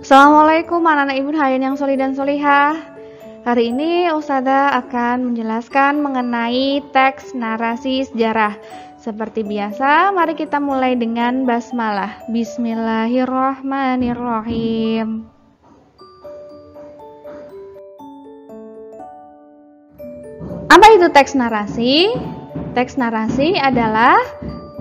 Assalamualaikum anak-anak ibu hayan yang solih dan solihah. Hari ini Ustazah akan menjelaskan mengenai teks narasi sejarah. Seperti biasa, mari kita mulai dengan basmalah. Bismillahirrahmanirrahim. Apa itu teks narasi? Teks narasi adalah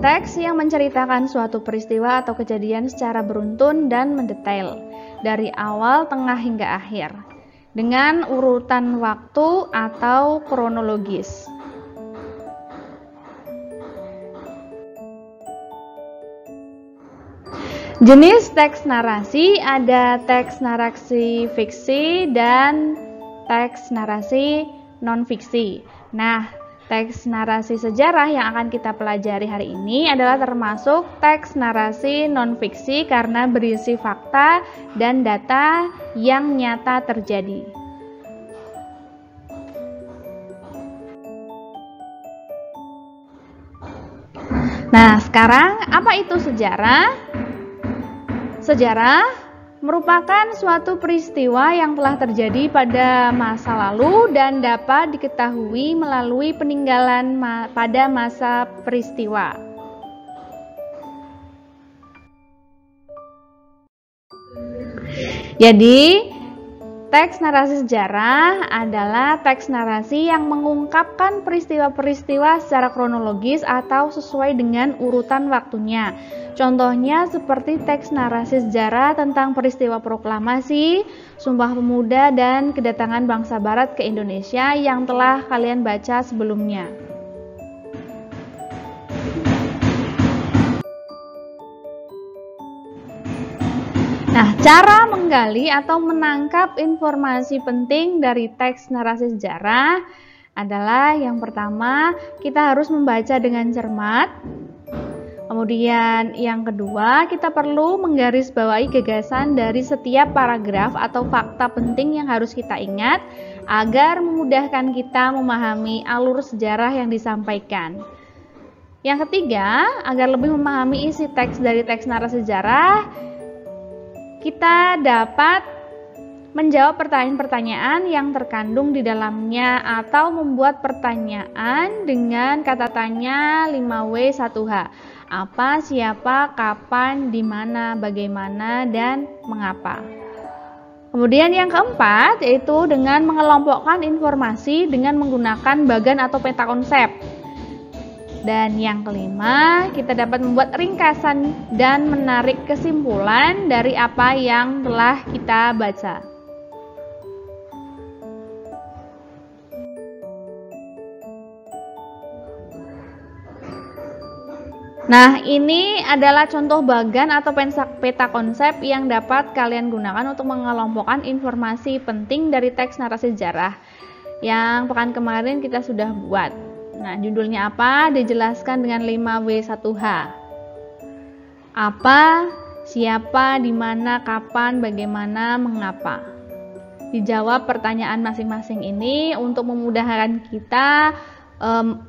teks yang menceritakan suatu peristiwa atau kejadian secara beruntun dan mendetail dari awal, tengah hingga akhir dengan urutan waktu atau kronologis. Jenis teks narasi ada teks narasi fiksi dan teks narasi non-fiksi. Nah, teks narasi sejarah yang akan kita pelajari hari ini adalah termasuk teks narasi non-fiksi karena berisi fakta dan data yang nyata terjadi. Nah, sekarang apa itu sejarah? Sejarah merupakan suatu peristiwa yang telah terjadi pada masa lalu dan dapat diketahui melalui peninggalan pada masa peristiwa. Jadi, teks narasi sejarah adalah teks narasi yang mengungkapkan peristiwa-peristiwa secara kronologis atau sesuai dengan urutan waktunya. Contohnya seperti teks narasi sejarah tentang peristiwa proklamasi, Sumpah Pemuda, dan kedatangan bangsa Barat ke Indonesia yang telah kalian baca sebelumnya. Nah, cara menggali atau menangkap informasi penting dari teks narasi sejarah adalah yang pertama, kita harus membaca dengan cermat. Kemudian yang kedua, kita perlu menggarisbawahi gagasan dari setiap paragraf atau fakta penting yang harus kita ingat agar memudahkan kita memahami alur sejarah yang disampaikan. Yang ketiga, agar lebih memahami isi teks dari teks narasi sejarah, kita dapat menjawab pertanyaan-pertanyaan yang terkandung di dalamnya atau membuat pertanyaan dengan kata tanya 5W1H. Apa, siapa, kapan, di mana, bagaimana, dan mengapa. Kemudian yang keempat yaitu dengan mengelompokkan informasi dengan menggunakan bagan atau peta konsep. Dan yang kelima, kita dapat membuat ringkasan dan menarik kesimpulan dari apa yang telah kita baca. Nah, ini adalah contoh bagan atau peta konsep yang dapat kalian gunakan untuk mengelompokkan informasi penting dari teks narasi sejarah yang pekan kemarin kita sudah buat. Nah, judulnya apa? Dijelaskan dengan 5W1H. Apa, siapa, di mana, kapan, bagaimana, mengapa. Dijawab pertanyaan masing-masing ini untuk memudahkan kita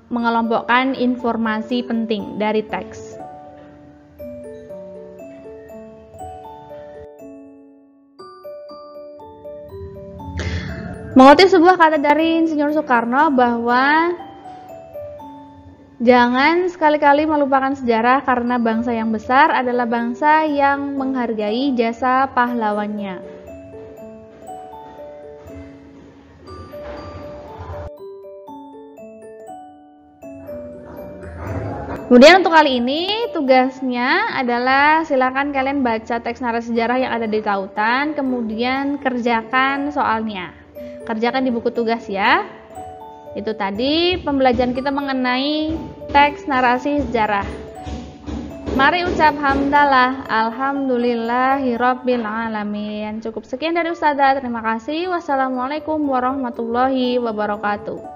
mengelompokkan informasi penting dari teks. Mengutip sebuah kata dari Insinyur Soekarno bahwa jangan sekali-kali melupakan sejarah karena bangsa yang besar adalah bangsa yang menghargai jasa pahlawannya. Kemudian untuk kali ini tugasnya adalah silakan kalian baca teks narasi sejarah yang ada di tautan, kemudian kerjakan soalnya. Kerjakan di buku tugas ya. Itu tadi pembelajaran kita mengenai teks narasi sejarah. Mari ucap hamdalah, alhamdulillahirabbil alamin. Cukup sekian dari Ustazah. Terima kasih. Wassalamualaikum warahmatullahi wabarakatuh.